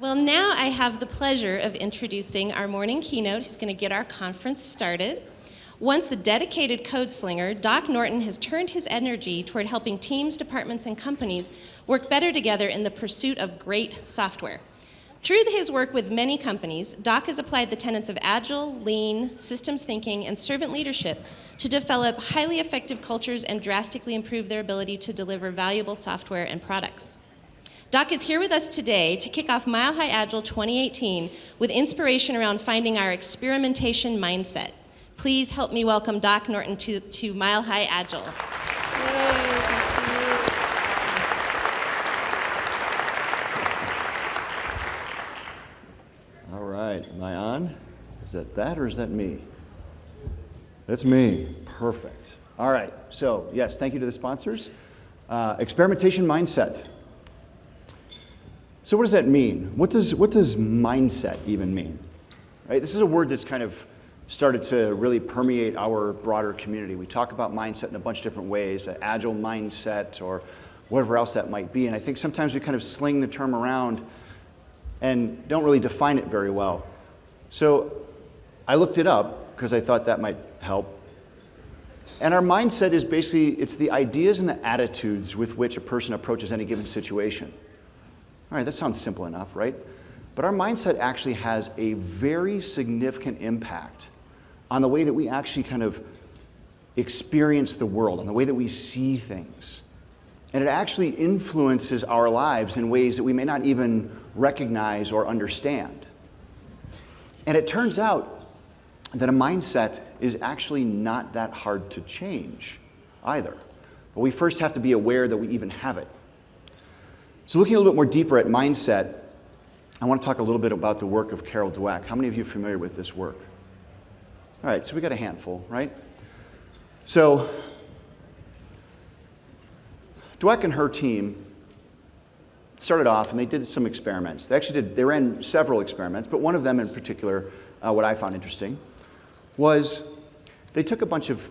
Well, now I have the pleasure of introducing our morning keynote who's going to get our conference started. Once a dedicated code slinger, Doc Norton has turned his energy toward helping teams, departments, and companies work better together in the pursuit of great software. Through his work with many companies, Doc has applied the tenets of Agile, Lean, systems thinking, and servant leadership to develop highly effective cultures and drastically improve their ability to deliver valuable software and products. Doc is here with us today to kick off Mile High Agile 2018 with inspiration around finding our experimentation mindset. Please help me welcome Doc Norton to Mile High Agile. All right, am I on? Is that or is that me? That's me, perfect. All right, so yes, thank you to the sponsors. Experimentation Mindset. So what does that mean? What does mindset even mean? Right? This is a word that's kind of started to really permeate our broader community. We talk about mindset in a bunch of different ways, an agile mindset or whatever else that might be. And I think sometimes we kind of sling the term around and don't really define it very well. So I looked it up because I thought that might help. And our mindset is basically, it's the ideas and the attitudes with which a person approaches any given situation. All right, that sounds simple enough, right? But our mindset actually has a very significant impact on the way that we actually kind of experience the world, on the way that we see things. And it actually influences our lives in ways that we may not even recognize or understand. And it turns out that a mindset is actually not that hard to change either. But we first have to be aware that we even have it. So looking a little bit more deeper at mindset, I want to talk a little bit about the work of Carol Dweck. How many of you are familiar with this work? All right, so we got a handful, right? So Dweck and her team started off and they did some experiments. They ran several experiments, but one of them in particular, what I found interesting, was they took a bunch of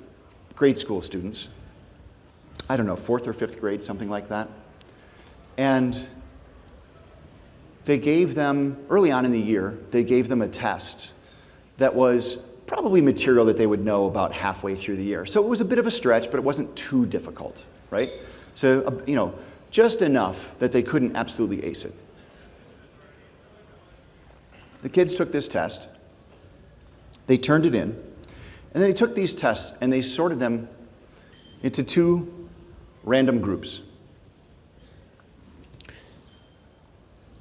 grade school students, I don't know, 4th or 5th grade, something like that, and they gave them, early on in the year, they gave them a test that was probably material that they would know about halfway through the year. So it was a bit of a stretch, but it wasn't too difficult, right? So, just enough that they couldn't absolutely ace it. The kids took this test, they turned it in, and then they took these tests and they sorted them into 2 random groups.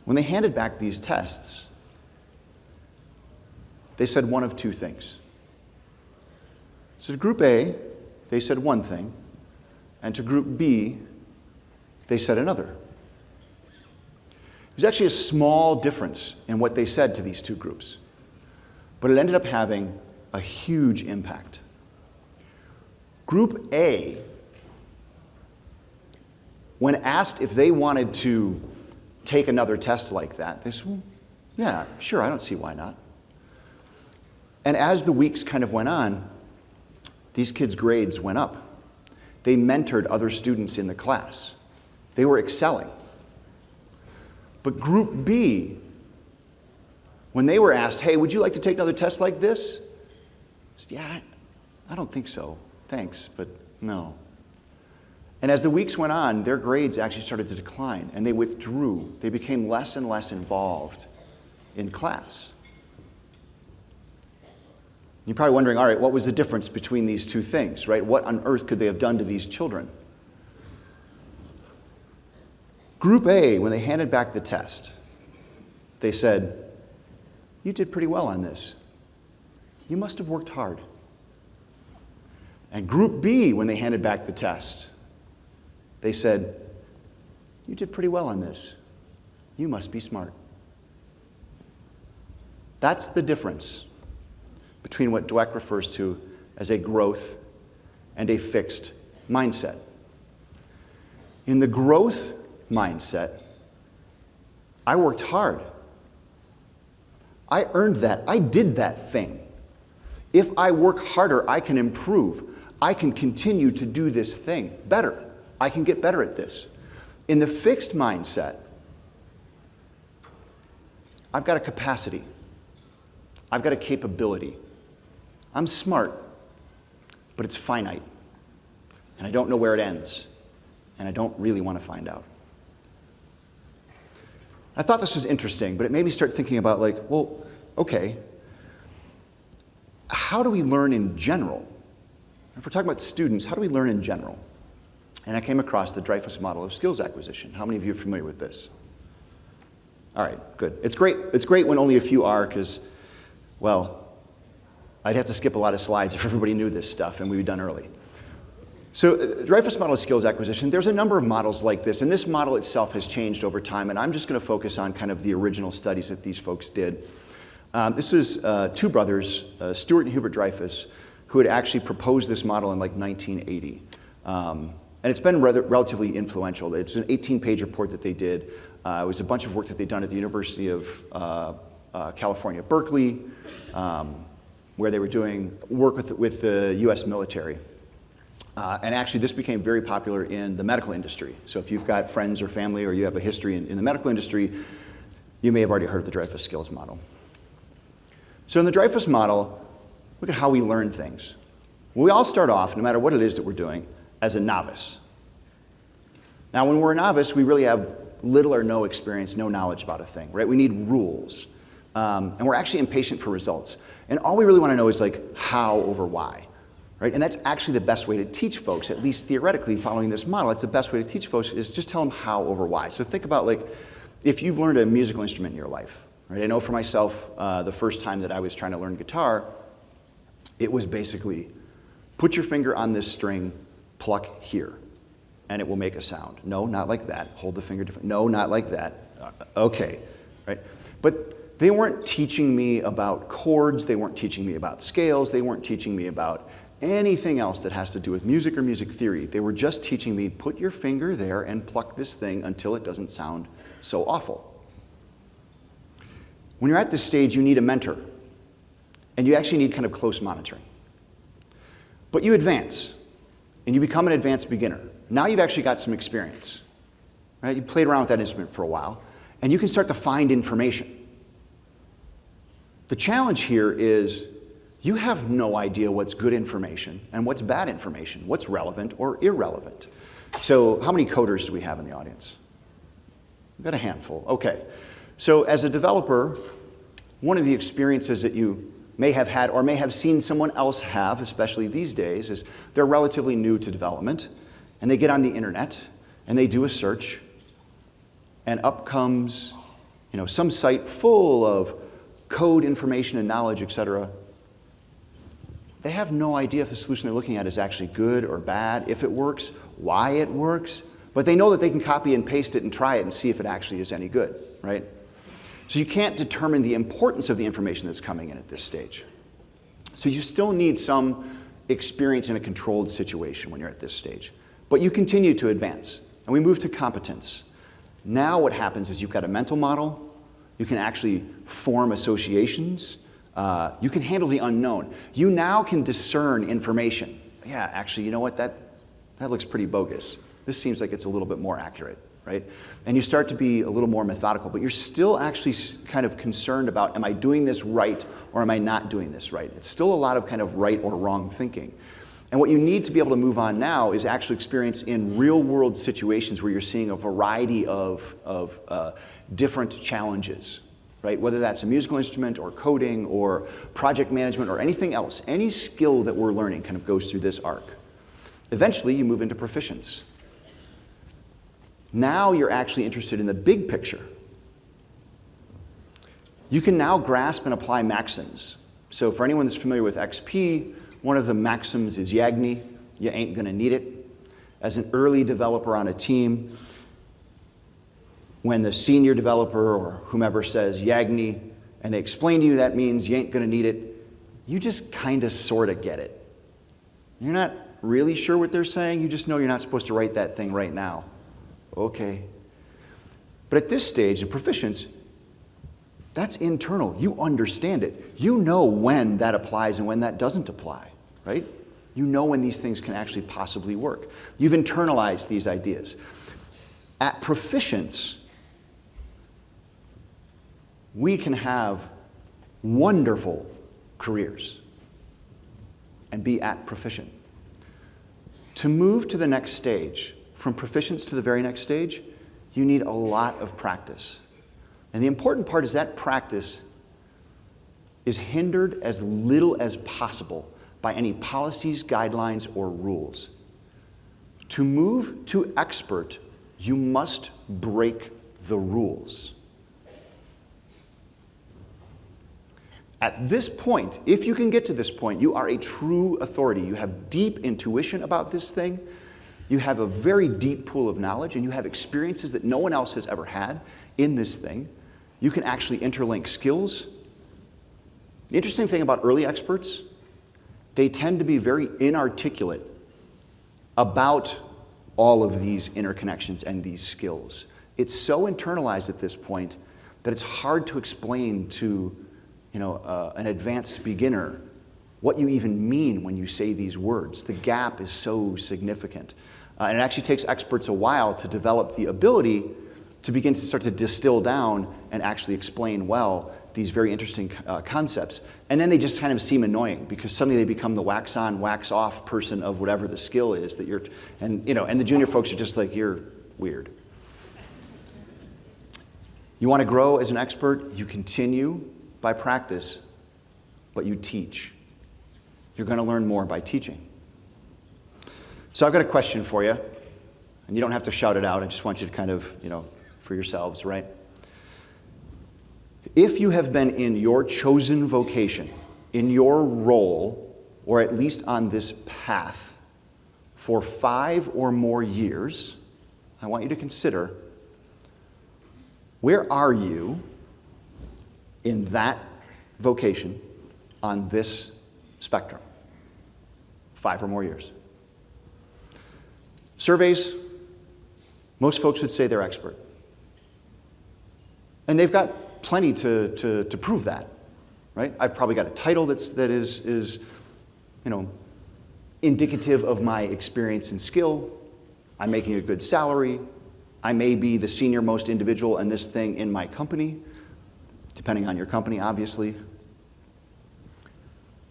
When they handed back these tests, they said one of 2 things. So to group A, they said one thing, and to group B, they said another. It was actually a small difference in what they said to these 2 groups, but it ended up having a huge impact. Group A, when asked if they wanted to take another test like that, they said, well, yeah, sure, I don't see why not. And as the weeks kind of went on, these kids' grades went up. They mentored other students in the class. They were excelling. But Group B, when they were asked, hey, would you like to take another test like this? Said, yeah, I don't think so. Thanks, but no. And as the weeks went on, their grades actually started to decline, and they withdrew. They became less and less involved in class. You're probably wondering, all right, what was the difference between these 2 things, right? What on earth could they have done to these children? Group A, when they handed back the test, they said, you did pretty well on this. You must have worked hard. And Group B, when they handed back the test, they said, you did pretty well on this. You must be smart. That's the difference between what Dweck refers to as a growth and a fixed mindset. In the growth mindset, I worked hard. I earned that. I did that thing. If I work harder, I can improve. I can continue to do this thing better. I can get better at this. In the fixed mindset, I've got a capacity. I've got a capability. I'm smart, but it's finite. And I don't know where it ends. And I don't really want to find out. I thought this was interesting, but it made me start thinking about, like, well, okay, how do we learn in general? If we're talking about students, how do we learn in general? And I came across the TheDreyfus model of skills acquisition. How many of you are familiar with this? All right, good. It's great when only a few are, because, well, I'd have to skip a lot of slides if everybody knew this stuff, and we'd be done early. So the TheDreyfus model of skills acquisition, there's a number of models like this, and this model itself has changed over time, and I'm just going to focus on kind of the original studies that these folks did. This is two brothers, Stuart and Hubert Dreyfus, who had actually proposed this model in like 1980. And it's been relatively influential. It's an 18-page report that they did. It was a bunch of work that they'd done at the University of California, Berkeley, where they were doing work with the US military. And actually, this became very popular in the medical industry. So if you've got friends or family or you have a history in the medical industry, you may have already heard of the TheDreyfus skills model. So in the TheDreyfus model, look at how we learn things. We all start off, no matter what it is that we're doing, as a novice. Now, when we're a novice, we really have little or no experience, no knowledge about a thing, right? We need rules. And we're actually impatient for results. And all we really want to know is, like, how over why. Right? And that's actually the best way to teach folks, at least theoretically, following this model. It's the best way to teach folks is just tell them how over why. So think about, like, if you've learned a musical instrument in your life. Right? I know for myself, the first time that I was trying to learn guitar, it was basically put your finger on this string, pluck here, and it will make a sound. No, not like that. Hold the finger different. No, not like that. Okay, right? But they weren't teaching me about chords. They weren't teaching me about scales. They weren't teaching me about anything else that has to do with music or music theory. They were just teaching me, put your finger there and pluck this thing until it doesn't sound so awful. When you're at this stage, you need a mentor. And you actually need kind of close monitoring. But you advance, and you become an advanced beginner. Now you've actually got some experience. Right? You played around with that instrument for a while, and you can start to find information. The challenge here is you have no idea what's good information and what's bad information, what's relevant or irrelevant. So how many coders do we have in the audience? We've got a handful. Okay. So as a developer, one of the experiences that you may have had or may have seen someone else have, especially these days, is they're relatively new to development, and they get on the internet, and they do a search, and up comes, some site full of code information and knowledge, et cetera. They have no idea if the solution they're looking at is actually good or bad, if it works, why it works, but they know that they can copy and paste it and try it and see if it actually is any good, right? So you can't determine the importance of the information that's coming in at this stage. So you still need some experience in a controlled situation when you're at this stage. But you continue to advance, and we move to competence. Now what happens is you've got a mental model, you can actually form associations, you can handle the unknown. You now can discern information. Yeah, actually, you know what? That looks pretty bogus. This seems like it's a little bit more accurate, right? And you start to be a little more methodical, but you're still actually kind of concerned about, am I doing this right or am I not doing this right? It's still a lot of kind of right or wrong thinking. And what you need to be able to move on now is actual experience in real-world situations where you're seeing a variety of different challenges. Right? Whether that's a musical instrument or coding or project management or anything else, any skill that we're learning kind of goes through this arc. Eventually, you move into proficiency. Now you're actually interested in the big picture. You can now grasp and apply maxims. So for anyone that's familiar with XP, one of the maxims is Yagni, you ain't gonna need it. As an early developer on a team, when the senior developer or whomever says Yagni, and they explain to you that means you ain't gonna need it, you just kind of sort of get it. You're not really sure what they're saying, you just know you're not supposed to write that thing right now. Okay. But at this stage of proficiency, that's internal. You understand it. You know when that applies and when that doesn't apply, right? You know when these things can actually possibly work. You've internalized these ideas. At proficiency, we can have wonderful careers and be at proficient. To move to the next stage, from proficients to the very next stage, you need a lot of practice. And the important part is that practice is hindered as little as possible by any policies, guidelines, or rules. To move to expert, you must break the rules. At this point, if you can get to this point, you are a true authority. You have deep intuition about this thing. You have a very deep pool of knowledge, and you have experiences that no one else has ever had in this thing. You can actually interlink skills. The interesting thing about early experts, they tend to be very inarticulate about all of these interconnections and these skills. It's so internalized at this point that it's hard to explain to an advanced beginner what you even mean when you say these words. The gap is so significant. And it actually takes experts a while to develop the ability to begin to start to distill down and actually explain well these very interesting concepts. And then they just kind of seem annoying because suddenly they become the wax on, wax off person of whatever the skill is that you're, and the junior folks are just like, you're weird. You want to grow as an expert, you continue by practice, but you teach. You're going to learn more by teaching. So I've got a question for you, and you don't have to shout it out. I just want you to kind of, for yourselves, right? If you have been in your chosen vocation, in your role, or at least on this path, for 5 or more years, I want you to consider, where are you in that vocation on this spectrum? 5 or more years. Surveys, most folks would say they're expert. And they've got plenty to prove that, right? I've probably got a title that is indicative of my experience and skill. I'm making a good salary. I may be the senior most individual in this thing in my company, depending on your company, obviously.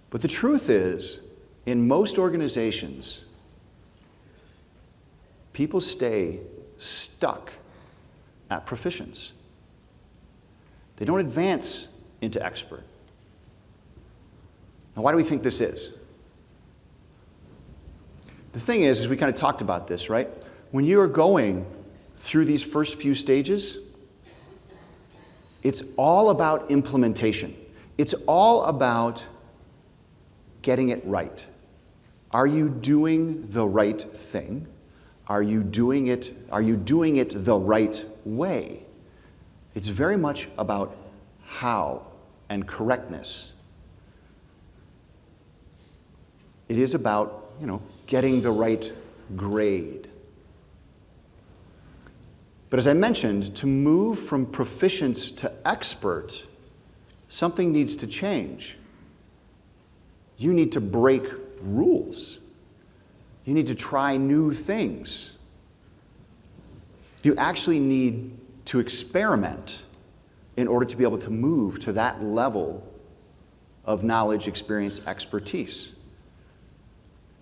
But the truth is, in most organizations, people stay stuck at proficients. They don't advance into expert. Now, why do we think this is? The thing is we kind of talked about this, right? When you are going through these first few stages, it's all about implementation. It's all about getting it right. Are you doing the right thing? Are you doing it the right way? It's very much about how and correctness. It is about, getting the right grade. But as I mentioned, to move from proficients to expert, something needs to change. You need to break rules. You need to try new things. You actually need to experiment in order to be able to move to that level of knowledge, experience, expertise.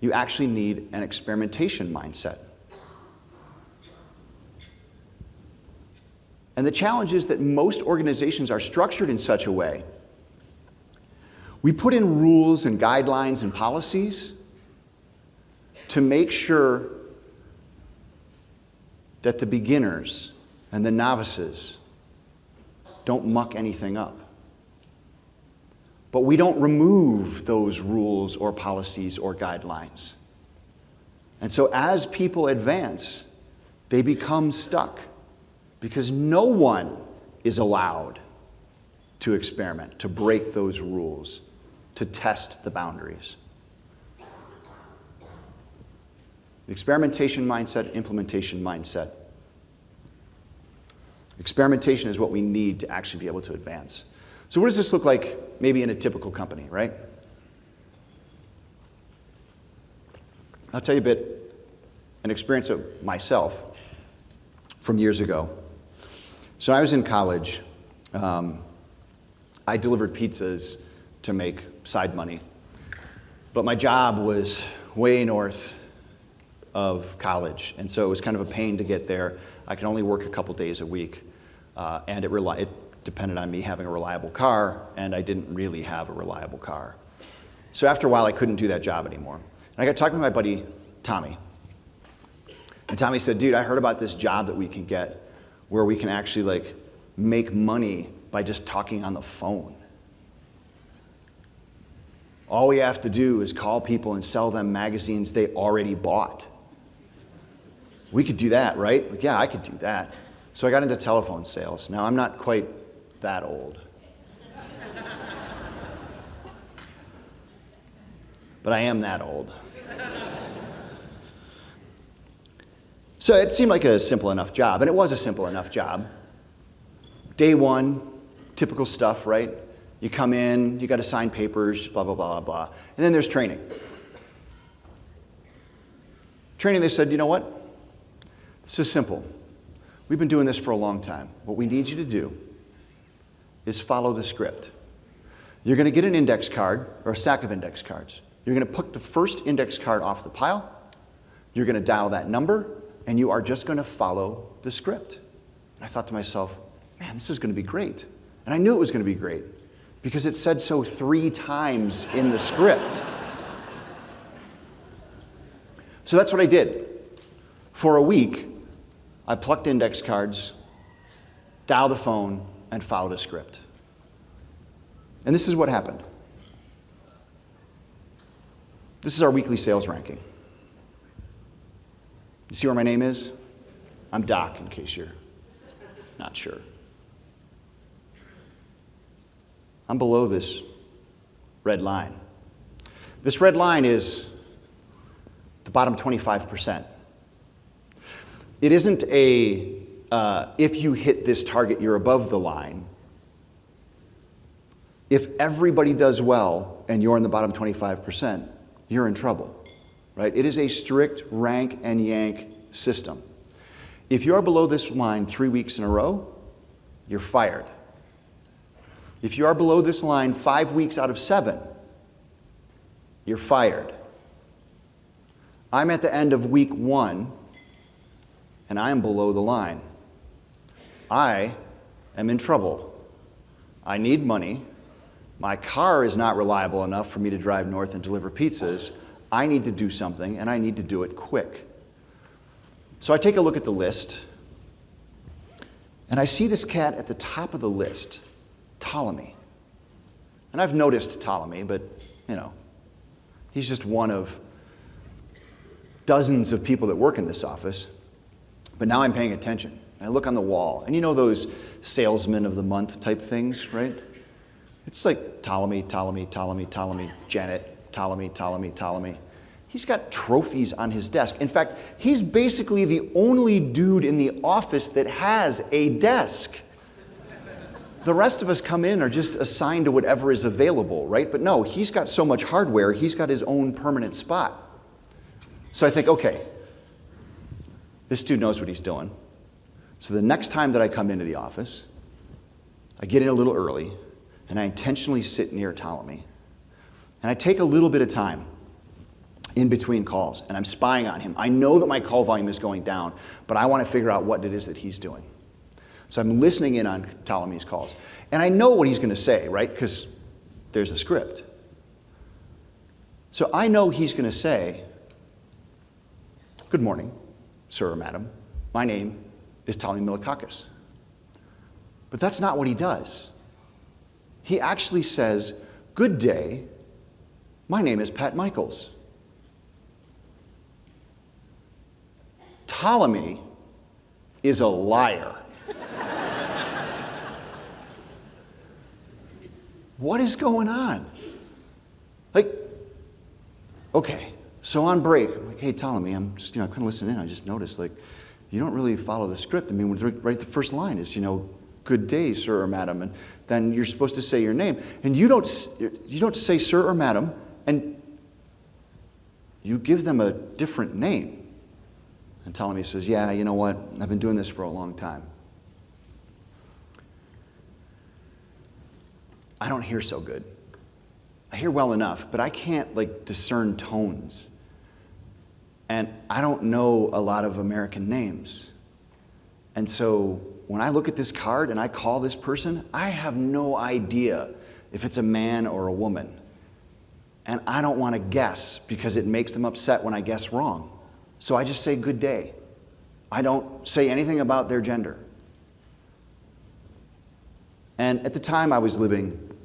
You actually need an experimentation mindset. And the challenge is that most organizations are structured in such a way. We put in rules and guidelines and policies to make sure that the beginners and the novices don't muck anything up. But we don't remove those rules or policies or guidelines. And so as people advance, they become stuck because no one is allowed to experiment, to break those rules, to test the boundaries. Experimentation mindset, implementation mindset. Experimentation is what we need to actually be able to advance. So what does this look like maybe in a typical company, right? I'll tell you a bit, an experience of myself from years ago. So I was in college, I delivered pizzas to make side money. But my job was way north of college, and so it was kind of a pain to get there. I could only work a couple days a week, and it depended on me having a reliable car, and I didn't really have a reliable car. So after a while, I couldn't do that job anymore. And I got talking to my buddy, Tommy. And Tommy said, dude, I heard about this job that we can get where we can actually like make money by just talking on the phone. All we have to do is call people and sell them magazines they already bought. We could do that, right? Like, yeah, I could do that. So I got into telephone sales. Now, I'm not quite that old. But I am that old. So it seemed like a simple enough job, and it was a simple enough job. Day one, typical stuff, right? You come in, you got to sign papers, blah, blah, blah, blah. And then there's training. Training, they said, you know what? This is simple. We've been doing this for a long time. What we need you to do is follow the script. You're going to get an index card, or a stack of index cards. You're going to pick the first index card off the pile. You're going to dial that number, and you are just going to follow the script. And I thought to myself, man, this is going to be great. And I knew it was going to be great because it said so 3 times in the script. So that's what I did. For a week, I plucked index cards, dialed the phone, and followed a script. And this is what happened. This is our weekly sales ranking. You see where my name is? I'm Doc, in case you're not sure. I'm below this red line. This red line is the bottom 25%. It isn't a, if you hit this target, you're above the line. If everybody does well and you're in the bottom 25%, you're in trouble. Right? It is a strict rank and yank system. If you are below this line 3 weeks in a row, you're fired. If you are below this line 5 weeks out of 7, you're fired. I'm at the end of week 1, and I am below the line. I am in trouble. I need money. My car is not reliable enough for me to drive north and deliver pizzas. I need to do something, and I need to do it quick. So I take a look at the list, and I see this cat at the top of the list, Ptolemy. And I've noticed Ptolemy, but, you know, he's just one of dozens of people that work in this office. But now I'm paying attention. I look on the wall, and you know those salesman of the month type things, right? It's like Ptolemy, Ptolemy, Ptolemy, Ptolemy, Janet, Ptolemy, Ptolemy, Ptolemy. He's got trophies on his desk. In fact, he's basically the only dude in the office that has a desk. The rest of us come in and are just assigned to whatever is available, right? But no, he's got so much hardware, he's got his own permanent spot. So I think, okay, this dude knows what he's doing. So the next time that I come into the office, I get in a little early, and I intentionally sit near Ptolemy. And I take a little bit of time in between calls, and I'm spying on him. I know that my call volume is going down, but I want to figure out what it is that he's doing. So I'm listening in on Ptolemy's calls. And I know what he's going to say, right? Because there's a script. So I know he's going to say, "Good morning, sir or madam. My name is Ptolemy Milikakis." But that's not what he does. He actually says, "Good day. My name is Pat Michaels." Ptolemy is a liar. What is going on? Like, okay, so on break, I'm like, "Hey, Ptolemy, I'm just, kind of listening in. I just noticed, like, you don't really follow the script. I mean, right the first line is, good day, sir or madam, and then you're supposed to say your name. And you don't say sir or madam, and you give them a different name." And Ptolemy says, "Yeah, you know what? I've been doing this for a long time." I don't hear so good. I hear well enough, but I can't discern tones. And I don't know a lot of American names. And so when I look at this card and I call this person, I have no idea if it's a man or a woman. And I don't want to guess because it makes them upset when I guess wrong. So I just say good day. I don't say anything about their gender. And at the time I was living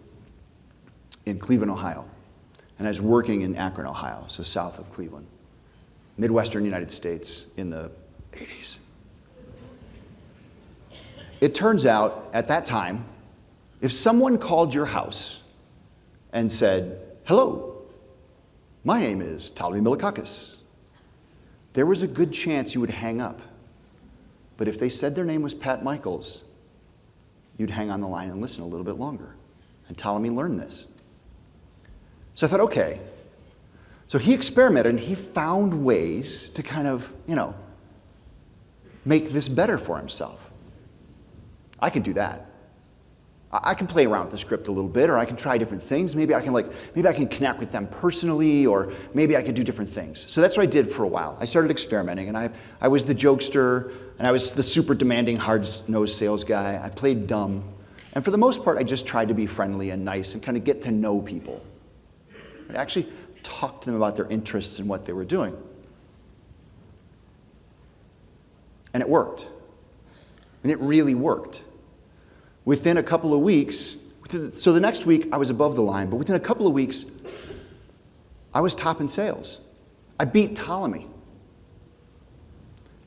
in Cleveland, Ohio. And I was working in Akron, Ohio, so south of Cleveland. Midwestern United States in the 80s. It turns out, at that time, if someone called your house and said, "Hello, my name is Ptolemy Milikakis," there was a good chance you would hang up. But if they said their name was Pat Michaels, you'd hang on the line and listen a little bit longer. And Ptolemy learned this. So I thought, okay. So he experimented and he found ways to kind of, make this better for himself. I can do that. I can play around with the script a little bit, or I can try different things. Maybe I can connect with them personally, or maybe I could do different things. So that's what I did for a while. I started experimenting, and I was the jokester, and I was the super demanding, hard-nosed sales guy. I played dumb. And for the most part, I just tried to be friendly and nice and kind of get to know people. I actually talked to them about their interests and what they were doing. And it worked. And it really worked. Within a couple of weeks, so the next week I was above the line, but within a couple of weeks, I was top in sales. I beat Ptolemy.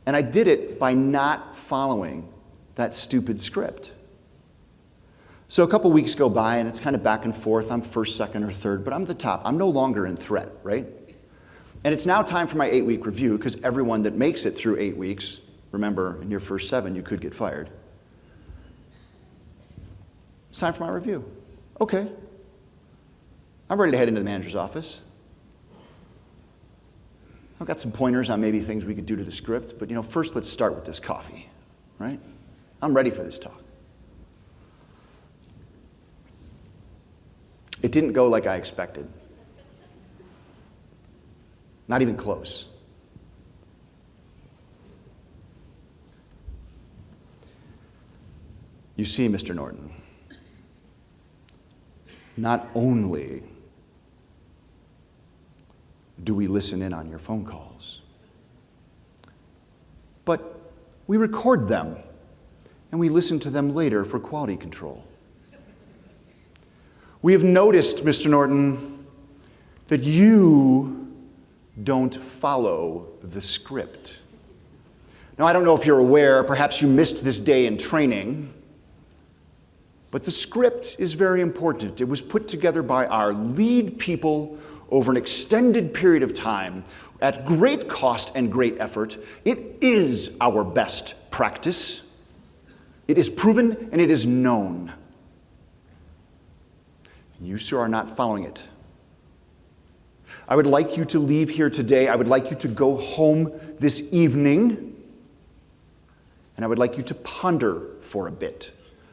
And I did it by not following that stupid script. So a couple weeks go by and it's kind of back and forth. I'm first, second, or third, but I'm at the top. I'm no longer in threat, right? And it's now time for my 8-week review, because everyone that makes it through 8 weeks, remember, in your first 7, you could get fired. It's time for my review. Okay. I'm ready to head into the manager's office. I've got some pointers on maybe things we could do to the script, but first let's start with this coffee, right? I'm ready for this talk. It didn't go like I expected. Not even close. You see, Mr. Norton, not only do we listen in on your phone calls, but we record them and we listen to them later for quality control. We have noticed, Mr. Norton, that you don't follow the script. Now, I don't know if you're aware, perhaps you missed this day in training, but the script is very important. It was put together by our lead people over an extended period of time at great cost and great effort. It is our best practice. It is proven and it is known. You, sir, are not following it. I would like you to leave here today. I would like you to go home this evening. And I would like you to ponder for a bit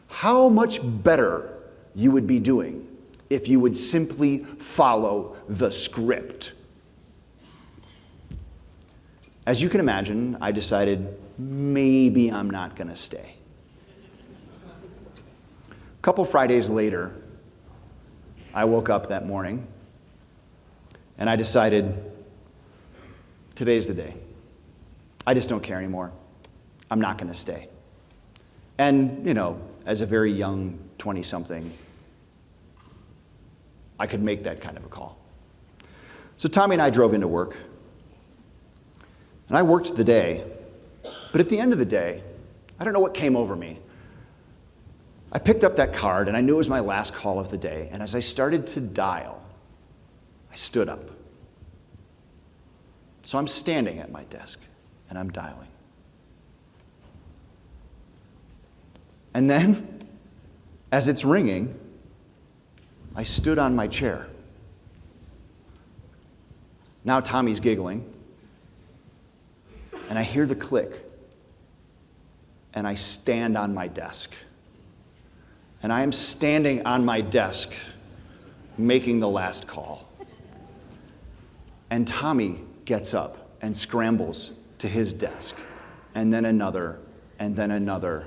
how much better you would be doing if you would simply follow the script. As you can imagine, I decided maybe I'm not going to stay. A couple Fridays later, I woke up that morning and I decided, today's the day. I just don't care anymore. I'm not going to stay. And, as a very young 20-something, I could make that kind of a call. So Tommy and I drove into work. And I worked the day. But at the end of the day, I don't know what came over me. I picked up that card, and I knew it was my last call of the day. And as I started to dial, I stood up. So I'm standing at my desk, and I'm dialing. And then, as it's ringing, I stood on my chair. Now Tommy's giggling, and I hear the click, and I stand on my desk. and I am standing on my desk making the last call. And Tommy gets up and scrambles to his desk, and then another, and then another.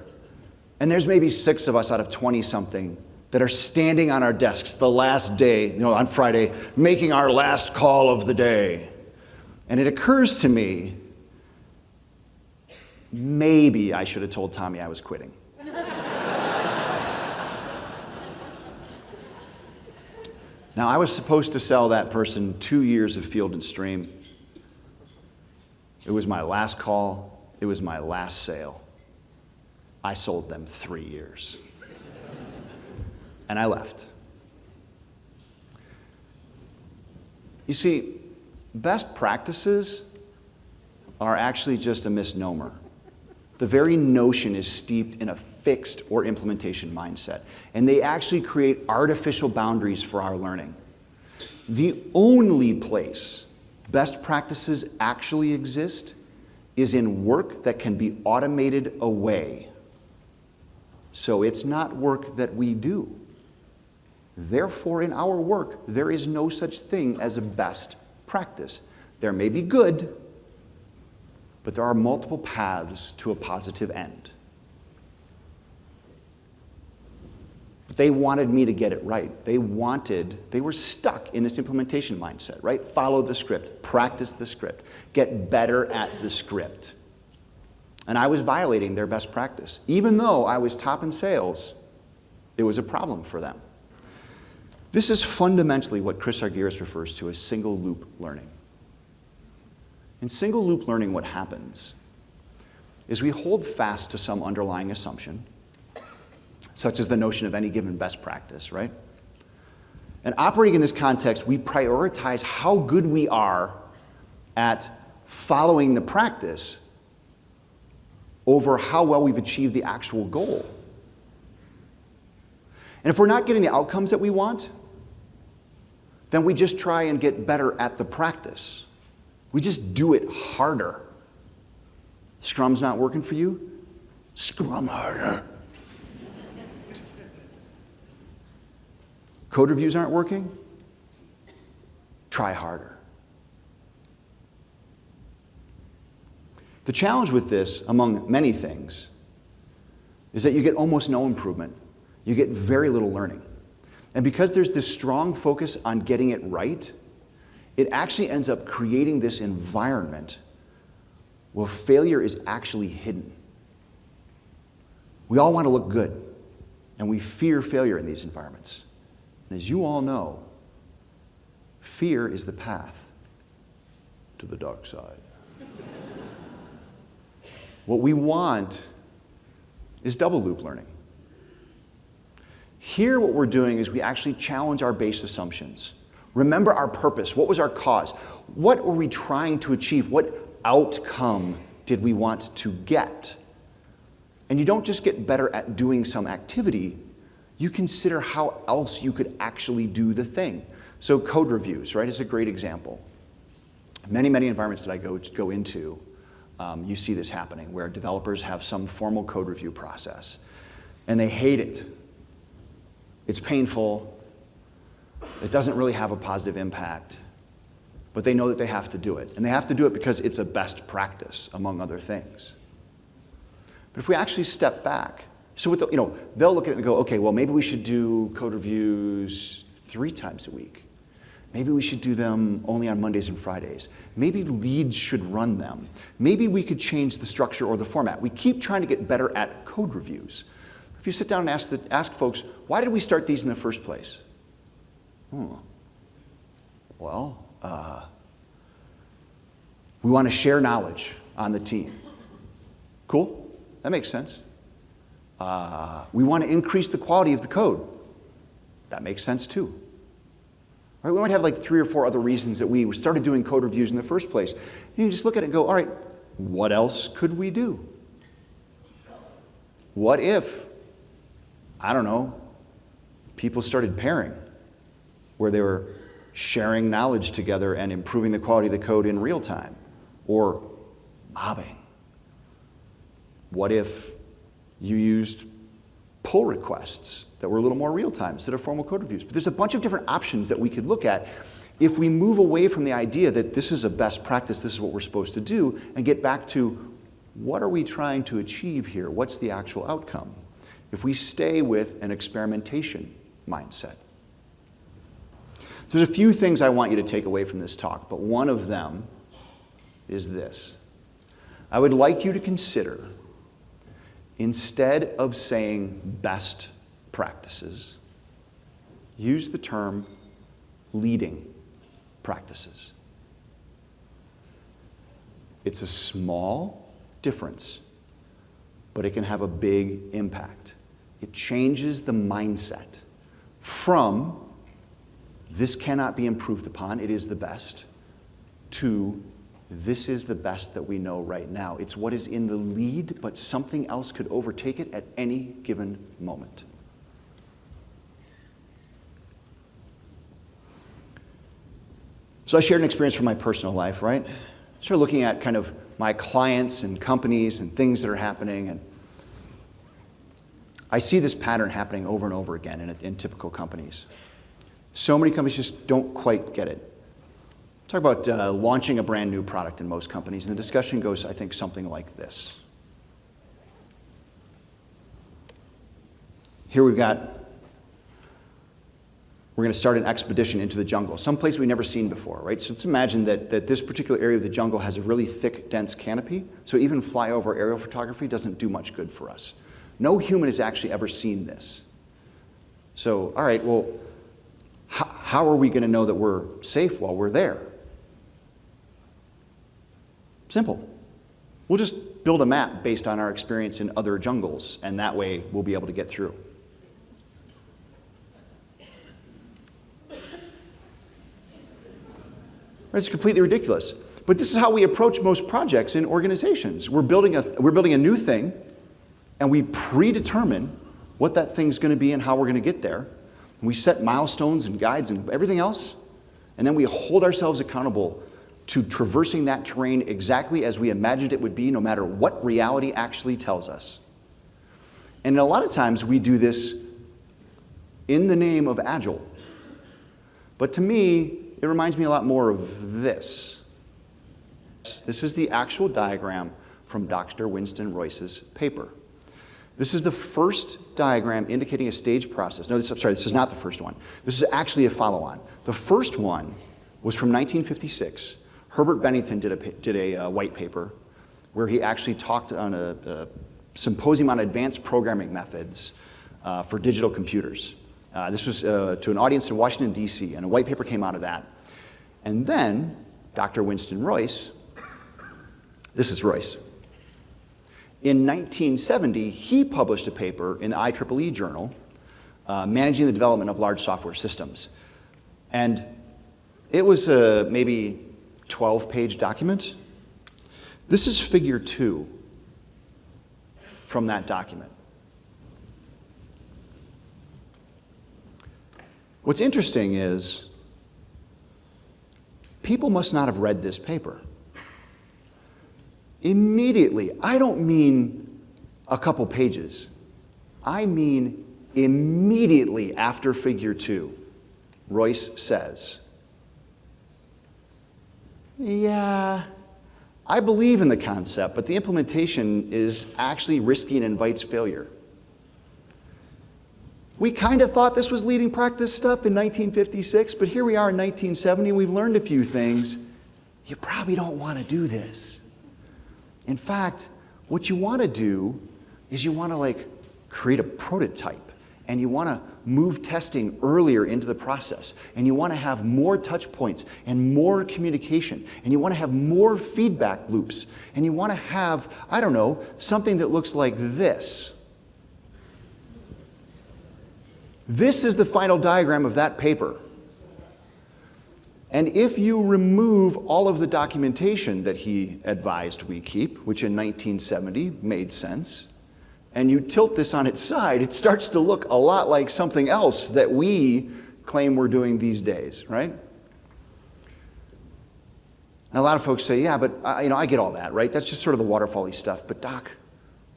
And there's maybe 6 of us out of 20-something that are standing on our desks the last day, on Friday, making our last call of the day. And it occurs to me, maybe I should have told Tommy I was quitting. Now, I was supposed to sell that person 2 years of Field and Stream. It was my last call. It was my last sale. I sold them 3 years. And I left. You see, best practices are actually just a misnomer. The very notion is steeped in a fixed or implementation mindset, and they actually create artificial boundaries for our learning. The only place best practices actually exist is in work that can be automated away. So it's not work that we do. Therefore, in our work, there is no such thing as a best practice. There may be good, but there are multiple paths to a positive end. They wanted me to get it right. They were stuck in this implementation mindset, right? Follow the script, practice the script, get better at the script. And I was violating their best practice. Even though I was top in sales, it was a problem for them. This is fundamentally what Chris Argyris refers to as single loop learning. In single loop learning, what happens is we hold fast to some underlying assumption, such as the notion of any given best practice, right? And operating in this context, we prioritize how good we are at following the practice over how well we've achieved the actual goal. And if we're not getting the outcomes that we want, then we just try and get better at the practice. We just do it harder. Scrum's not working for you? Scrum harder. Code reviews aren't working? Try harder. The challenge with this, among many things, is that you get almost no improvement. You get very little learning. And because there's this strong focus on getting it right, it actually ends up creating this environment where failure is actually hidden. We all want to look good, and we fear failure in these environments. And as you all know, fear is the path to the dark side. What we want is double loop learning. Here, what we're doing is we actually challenge our base assumptions. Remember our purpose. What was our cause? What were we trying to achieve? What outcome did we want to get? And you don't just get better at doing some activity, you consider how else you could actually do the thing. So code reviews, right, is a great example. Many, many environments that I go into, you see this happening, where developers have some formal code review process, and they hate it. It's painful. It doesn't really have a positive impact, but they know that they have to do it. And they have to do it because it's a best practice, among other things. But if we actually step back, so with they'll look at it and go, okay, well, maybe we should do code reviews 3 times a week. Maybe we should do them only on Mondays and Fridays. Maybe leads should run them. Maybe we could change the structure or the format. We keep trying to get better at code reviews. If you sit down and ask folks, why did we start these in the first place? Well, we want to share knowledge on the team. Cool, that makes sense. We want to increase the quality of the code. That makes sense too. Right? We might have like 3 or 4 other reasons that we started doing code reviews in the first place. And you just look at it and go, all right, what else could we do? What if, I don't know, people started pairing, where they were sharing knowledge together and improving the quality of the code in real time, or mobbing? What if you used pull requests that were a little more real time instead of formal code reviews. But there's a bunch of different options that we could look at if we move away from the idea that this is a best practice, this is what we're supposed to do, and get back to what are we trying to achieve here? What's the actual outcome? If we stay with an experimentation mindset. There's a few things I want you to take away from this talk, but one of them is this. I would like you to consider, instead of saying best practices, use the term leading practices. It's a small difference, but it can have a big impact. It changes the mindset from this cannot be improved upon, it is the best, to this is the best that we know right now. It's what is in the lead, but something else could overtake it at any given moment. So I shared an experience from my personal life, right? I started looking at kind of my clients and companies and things that are happening, and I see this pattern happening over and over again in typical companies. So many companies just don't quite get it. Talk about launching a brand new product in most companies, and the discussion goes, I think, something like this. Here we're going to start an expedition into the jungle, someplace we've never seen before, right? So let's imagine that this particular area of the jungle has a really thick, dense canopy, so even flyover aerial photography doesn't do much good for us. No human has actually ever seen this. So, all right, well, how are we going to know that we're safe while we're there? Simple. We'll just build a map based on our experience in other jungles, and that way we'll be able to get through. It's completely ridiculous. But this is how we approach most projects in organizations. We're building a new thing, and we predetermine what that thing's going to be and how we're going to get there. And we set milestones and guides and everything else, and then we hold ourselves accountable to traversing that terrain exactly as we imagined it would be, no matter what reality actually tells us. And a lot of times we do this in the name of Agile. But to me, it reminds me a lot more of this. This is the actual diagram from Dr. Winston Royce's paper. This is the first diagram indicating a stage process. No, this is not the first one. This is actually a follow-on. The first one was from 1956. Herbert Bennington did a white paper where he actually talked on a symposium on advanced programming methods for digital computers. This was to an audience in Washington, D.C., and a white paper came out of that. And then Dr. Winston Royce, this is Royce, in 1970, he published a paper in the IEEE journal, Managing the Development of Large Software Systems. And it was a maybe 12-page document. This is figure 2 from that document. What's interesting is people must not have read this paper. Immediately, I don't mean a couple pages. I mean immediately after figure 2, Royce says, yeah, I believe in the concept, but the implementation is actually risky and invites failure. We kind of thought this was leading practice stuff in 1956, but here we are in 1970, and we've learned a few things. You probably don't want to do this. In fact, what you want to do is you want to create a prototype, and you want to move testing earlier into the process, and you want to have more touch points and more communication, and you want to have more feedback loops, and you want to have, I don't know, something that looks like this. This is the final diagram of that paper. And if you remove all of the documentation that he advised we keep, which in 1970 made sense, and you tilt this on its side, it starts to look a lot like something else that we claim we're doing these days, right? And a lot of folks say, yeah, but I get all that, right? That's just sort of the waterfall-y stuff. But Doc,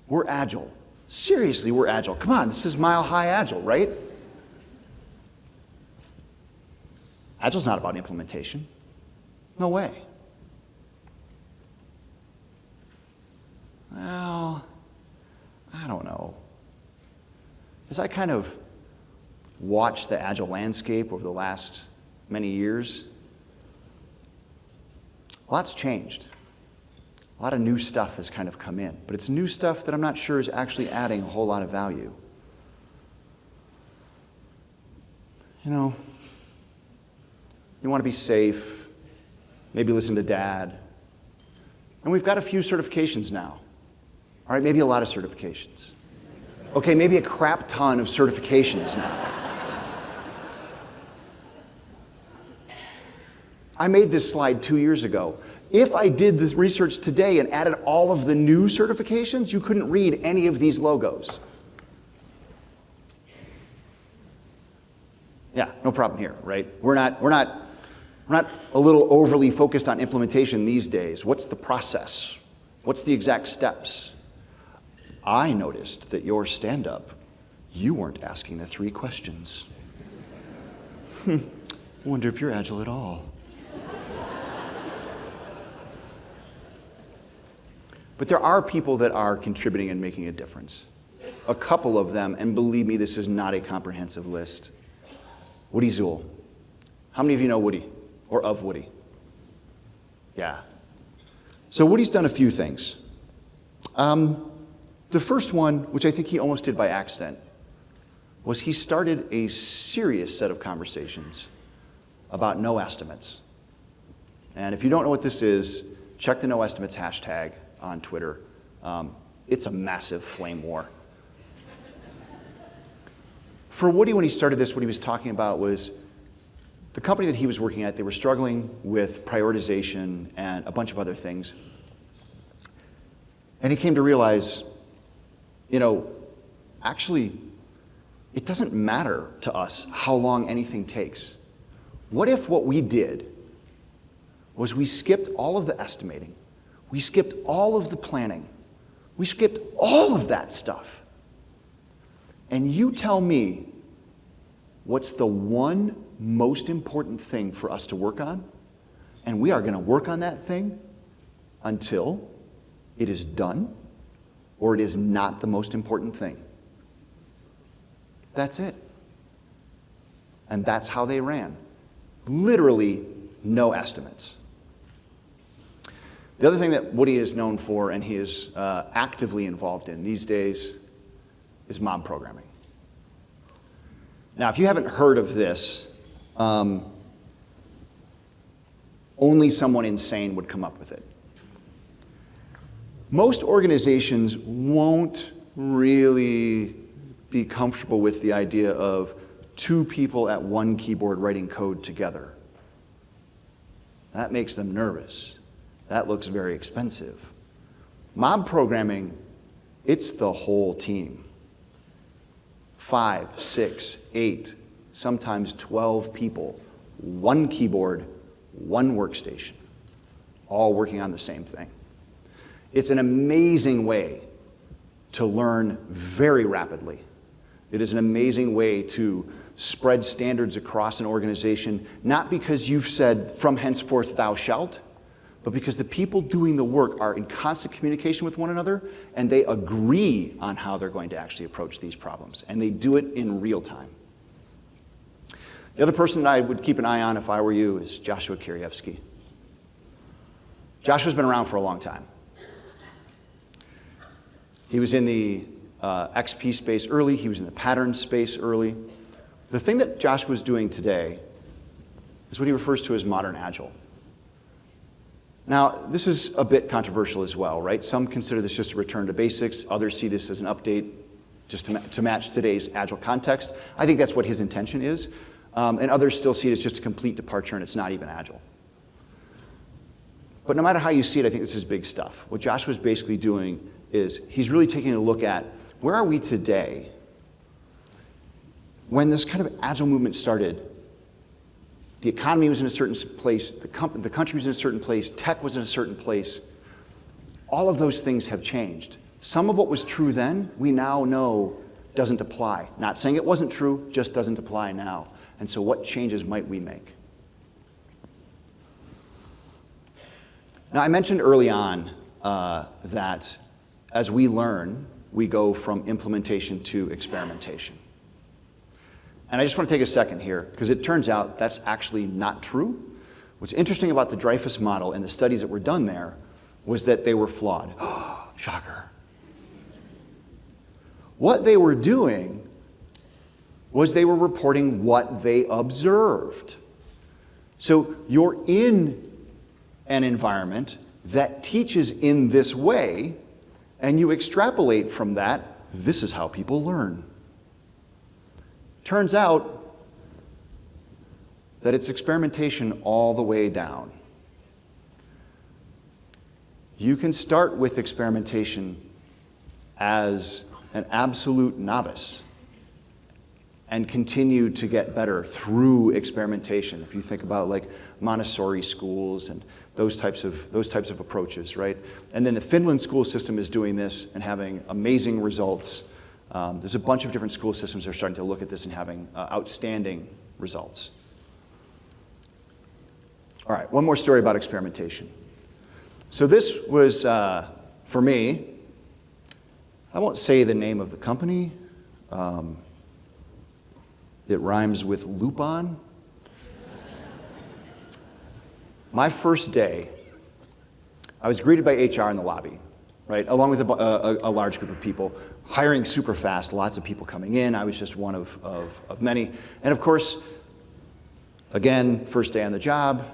we're Agile. Seriously, we're Agile. Come on, this is Mile High Agile, right? Agile's not about implementation. No way. Well, I don't know. As I kind of watched the Agile landscape over the last many years, a lot's changed. A lot of new stuff has kind of come in, but it's new stuff that I'm not sure is actually adding a whole lot of value. You know, you want to be safe, maybe listen to dad. And we've got a few certifications now. All right, maybe a lot of certifications. Okay, maybe a crap ton of certifications now. I made this slide 2 years ago. If I did this research today and added all of the new certifications, you couldn't read any of these logos. Yeah, no problem here, right? We're not a little overly focused on implementation these days. What's the process? What's the exact steps? I noticed that your stand-up, you weren't asking the 3 questions. Wonder if you're Agile at all. But there are people that are contributing and making a difference. A couple of them, and believe me, this is not a comprehensive list. Woody Zuhl. How many of you know Woody, or of Woody? Yeah. So Woody's done a few things. The first one, which I think he almost did by accident, was he started a serious set of conversations about no estimates. And if you don't know what this is, check the no estimates hashtag on Twitter. It's a massive flame war. For Woody, when he started this, what he was talking about was the company that he was working at, they were struggling with prioritization and a bunch of other things. And he came to realize, actually, it doesn't matter to us how long anything takes. What if what we did was we skipped all of the estimating, we skipped all of the planning, we skipped all of that stuff, and you tell me what's the one most important thing for us to work on, and we are going to work on that thing until it is done or it is not the most important thing. That's it. And that's how they ran. Literally no estimates. The other thing that Woody is known for and he is actively involved in these days is mob programming. Now, if you haven't heard of this, only someone insane would come up with it. Most organizations won't really be comfortable with the idea of 2 people at one keyboard writing code together. That makes them nervous. That looks very expensive. Mob programming, it's the whole team. 5, 6, 8, sometimes 12 people, one keyboard, one workstation, all working on the same thing. It's an amazing way to learn very rapidly. It is an amazing way to spread standards across an organization, not because you've said, from henceforth thou shalt, but because the people doing the work are in constant communication with one another, and they agree on how they're going to actually approach these problems, and they do it in real time. The other person that I would keep an eye on if I were you is Joshua Kiryevsky. Joshua's been around for a long time. He was in the XP space early. He was in the pattern space early. The thing that Joshua's doing today is what he refers to as modern Agile. Now, this is a bit controversial as well, right? Some consider this just a return to basics. Others see this as an update just to match today's Agile context. I think that's what his intention is. And others still see it as just a complete departure, and it's not even Agile. But no matter how you see it, I think this is big stuff. What Joshua's basically doing is he's really taking a look at where are we today? When this kind of Agile movement started, the economy was in a certain place, the country was in a certain place, tech was in a certain place. All of those things have changed. Some of what was true then, we now know doesn't apply. Not saying it wasn't true, just doesn't apply now. And so what changes might we make? Now, I mentioned early on that as we learn, we go from implementation to experimentation. And I just want to take a second here, because it turns out that's actually not true. What's interesting about the TheDreyfus model and the studies that were done there was that they were flawed. Shocker. What they were doing was they were reporting what they observed. So you're in an environment that teaches in this way, and you extrapolate from that, this is how people learn. Turns out that it's experimentation all the way down. You can start with experimentation as an absolute novice and continue to get better through experimentation. If you think about like Montessori schools and those types of approaches, right? And then the Finland school system is doing this and having amazing results. There's a bunch of different school systems that are starting to look at this and having outstanding results. All right, one more story about experimentation. So this was, for me, I won't say the name of the company. It rhymes with Groupon. My first day, I was greeted by HR in the lobby, right, along with a large group of people, hiring super fast, lots of people coming in. I was just one of many. And of course, again, first day on the job,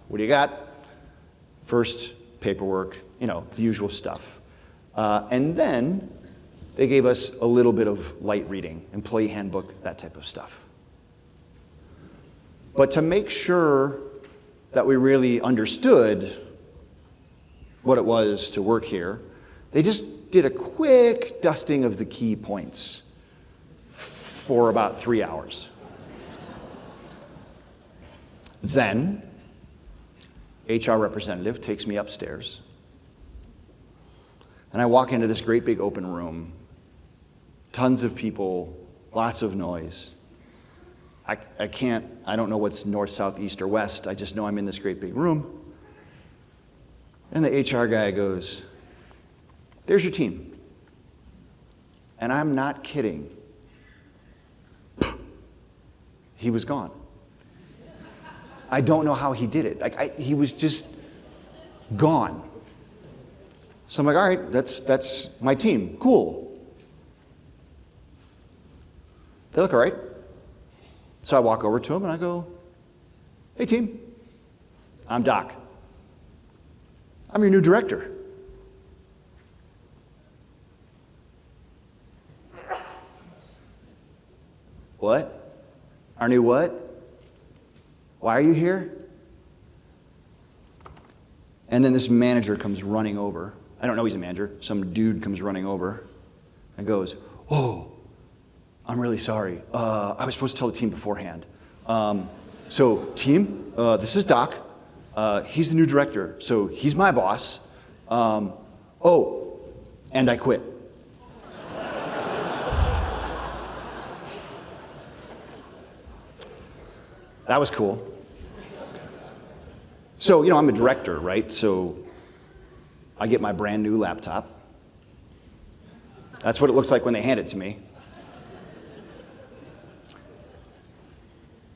what do you got? First, paperwork, the usual stuff. And then they gave us a little bit of light reading, employee handbook, that type of stuff. But to make sure that we really understood what it was to work here, they just did a quick dusting of the key points for about 3 hours. Then, HR representative takes me upstairs, and I walk into this great big open room, tons of people, lots of noise. I don't know what's north, south, east, or west. I just know I'm in this great big room. And the HR guy goes, "There's your team." And I'm not kidding. He was gone. I don't know how he did it. He was just gone. So I'm like, all right, that's my team. Cool. They look all right. So I walk over to him and I go, "Hey team, I'm Doc. I'm your new director." "What? Our new what? Why are you here?" And then this manager comes running over. I don't know he's a manager. Some dude comes running over and goes, "Oh, I'm really sorry. I was supposed to tell the team beforehand. So team, this is Doc. He's the new director, so he's my boss. Oh, and I quit." That was cool. So, I'm a director, right? So I get my brand new laptop. That's what it looks like when they hand it to me.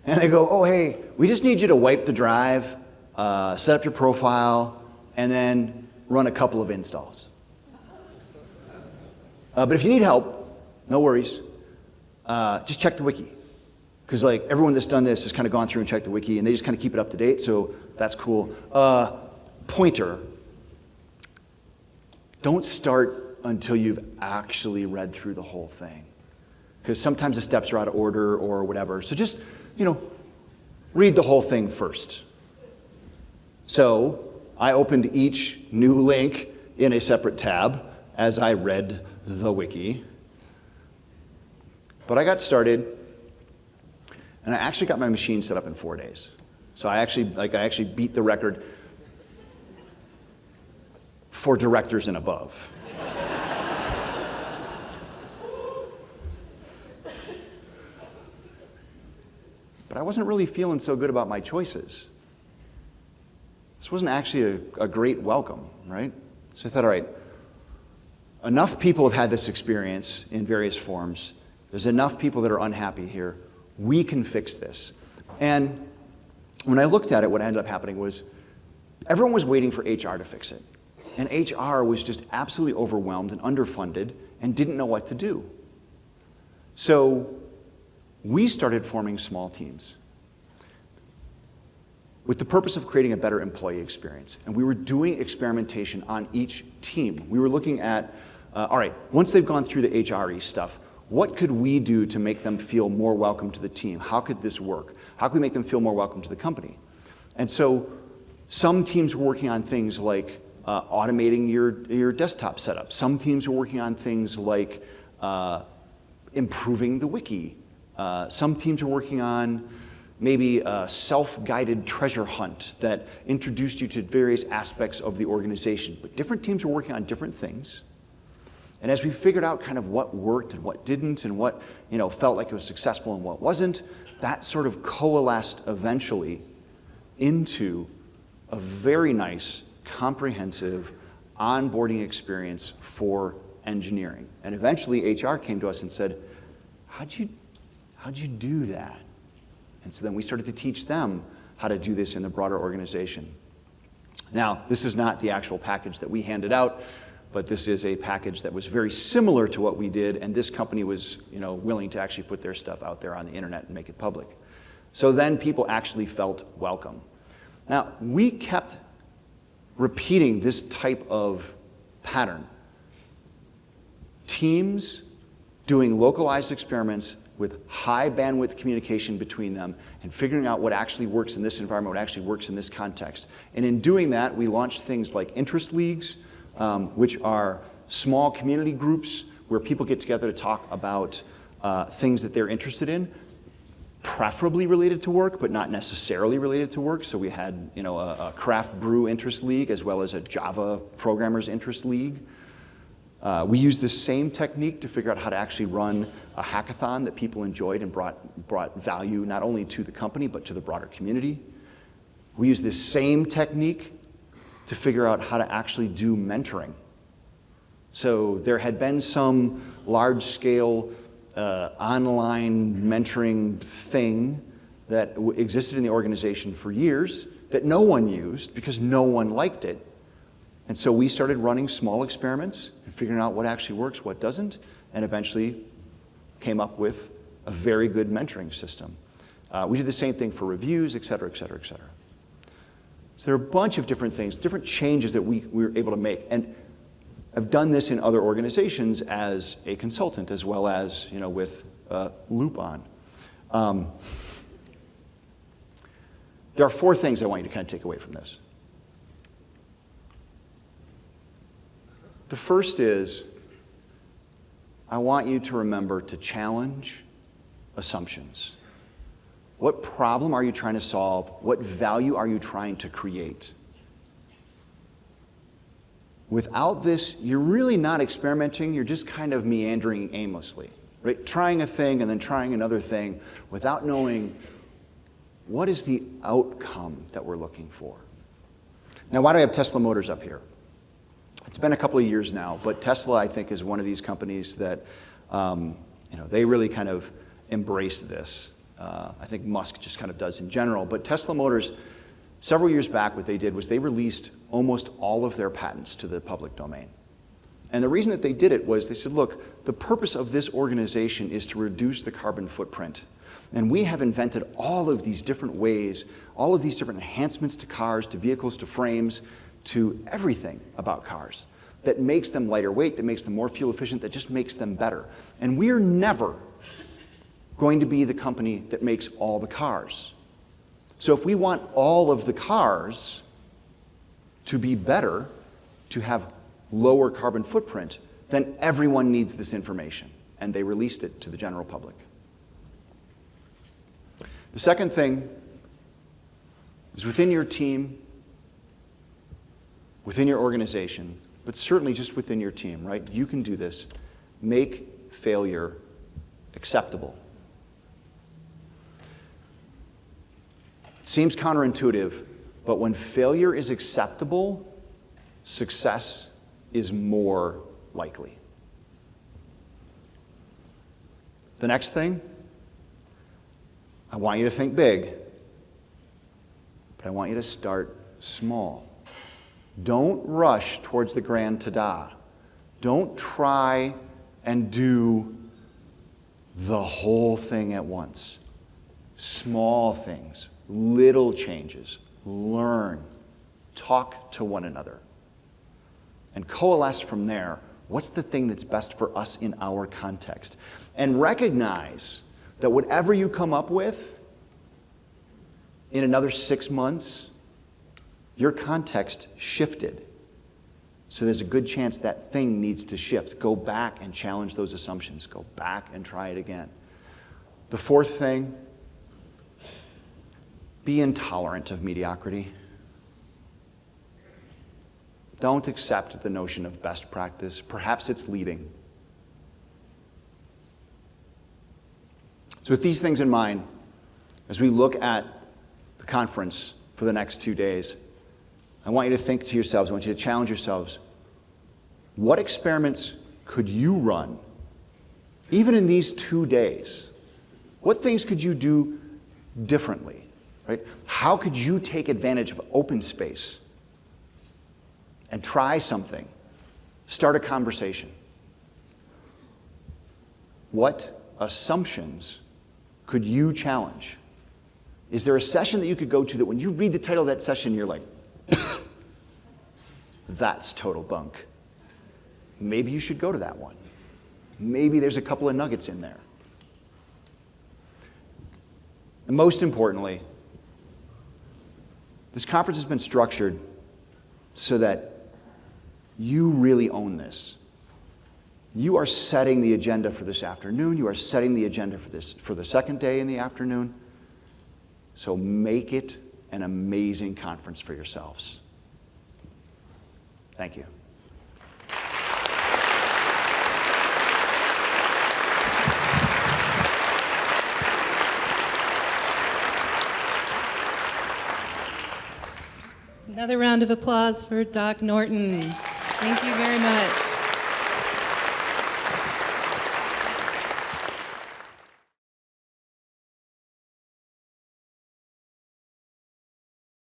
And they go, "Oh, hey, we just need you to wipe the drive, set up your profile, and then run a couple of installs. But if you need help, no worries, just check the wiki." Because everyone that's done this has kind of gone through and checked the wiki, and they just kind of keep it up to date, so that's cool. Pointer, don't start until you've actually read through the whole thing. Because sometimes the steps are out of order or whatever. So just, read the whole thing first. So I opened each new link in a separate tab as I read the wiki. But I got started, and I actually got my machine set up in 4 days. So I actually beat the record for directors and above. but I wasn't really feeling so good about my choices. This wasn't actually a great welcome, right? So I thought, all right, enough people have had this experience in various forms. There's enough people that are unhappy here. We can fix this. And when I looked at it, what ended up happening was everyone was waiting for HR to fix it. And HR was just absolutely overwhelmed and underfunded and didn't know what to do. So we started forming small teams with the purpose of creating a better employee experience. And we were doing experimentation on each team. We were looking at, all right, once they've gone through the HRE stuff, what could we do to make them feel more welcome to the team? How could this work? How can we make them feel more welcome to the company? And so some teams were working on things like automating your desktop setup. Some teams were working on things like improving the wiki. Some teams were working on maybe a self-guided treasure hunt that introduced you to various aspects of the organization. But different teams were working on different things. And as we figured out kind of what worked and what didn't and what felt like it was successful and what wasn't, that sort of coalesced eventually into a very nice, comprehensive onboarding experience for engineering. And eventually HR came to us and said, how'd you do that? And so then we started to teach them how to do this in the broader organization. Now, this is not the actual package that we handed out, but this is a package that was very similar to what we did, and this company was willing to actually put their stuff out there on the internet and make it public. So then people actually felt welcome. Now, we kept repeating this type of pattern. Teams doing localized experiments with high bandwidth communication between them and figuring out what actually works in this environment, what actually works in this context. And in doing that, we launched things like interest leagues, which are small community groups where people get together to talk about things that they're interested in, preferably related to work, but not necessarily related to work. So we had a craft brew interest league as well as a Java programmers interest league. We used this same technique to figure out how to actually run a hackathon that people enjoyed and brought value not only to the company but to the broader community. We used this same technique to figure out how to actually do mentoring. So there had been some large-scale online mentoring thing that existed in the organization for years that no one used because no one liked it. And so we started running small experiments and figuring out what actually works, what doesn't, and eventually came up with a very good mentoring system. We did the same thing for reviews, et cetera, et cetera, et cetera. So there are a bunch of different things, different changes that we were able to make. And I've done this in other organizations as a consultant as well as with Groupon. There are 4 things I want you to kind of take away from this. The first is I want you to remember to challenge assumptions. What problem are you trying to solve? What value are you trying to create? Without this, you're really not experimenting, you're just kind of meandering aimlessly, right? Trying a thing and then trying another thing without knowing what is the outcome that we're looking for. Now, why do I have Tesla Motors up here? It's been a couple of years now, but Tesla, I think, is one of these companies that, they really kind of embrace this. I think Musk just kind of does in general. But Tesla Motors, several years back, what they did was they released almost all of their patents to the public domain. And the reason that they did it was they said, look, the purpose of this organization is to reduce the carbon footprint. And we have invented all of these different ways, all of these different enhancements to cars, to vehicles, to frames, to everything about cars that makes them lighter weight, that makes them more fuel efficient, that just makes them better. And we're never going to be the company that makes all the cars. So if we want all of the cars to be better, to have lower carbon footprint, then everyone needs this information. And they released it to the general public. The second thing is within your team, within your organization, but certainly just within your team, right? You can do this. Make failure acceptable. Seems counterintuitive, but when failure is acceptable, success is more likely. The next thing, I want you to think big, but I want you to start small. Don't rush towards the grand ta-da. Don't try and do the whole thing at once. Small things, little changes, learn, talk to one another, and coalesce from there. What's the thing that's best for us in our context? And recognize that whatever you come up with in another 6 months, your context shifted. So there's a good chance that thing needs to shift. Go back and challenge those assumptions. Go back and try it again. The fourth thing, be intolerant of mediocrity. Don't accept the notion of best practice. Perhaps it's leading. So with these things in mind, as we look at the conference for the next 2 days, I want you to think to yourselves, I want you to challenge yourselves, what experiments could you run, even in these 2 days? What things could you do differently, right? How could you take advantage of open space and try something, start a conversation? What assumptions could you challenge? Is there a session that you could go to that when you read the title of that session, you're like, that's total bunk? Maybe you should go to that one. Maybe there's a couple of nuggets in there. And most importantly, this conference has been structured so that you really own this. You are setting the agenda for this afternoon. You are setting the agenda for the second day in the afternoon. So make it an amazing conference for yourselves. Thank you. Another round of applause for Doc Norton. Thank you very much.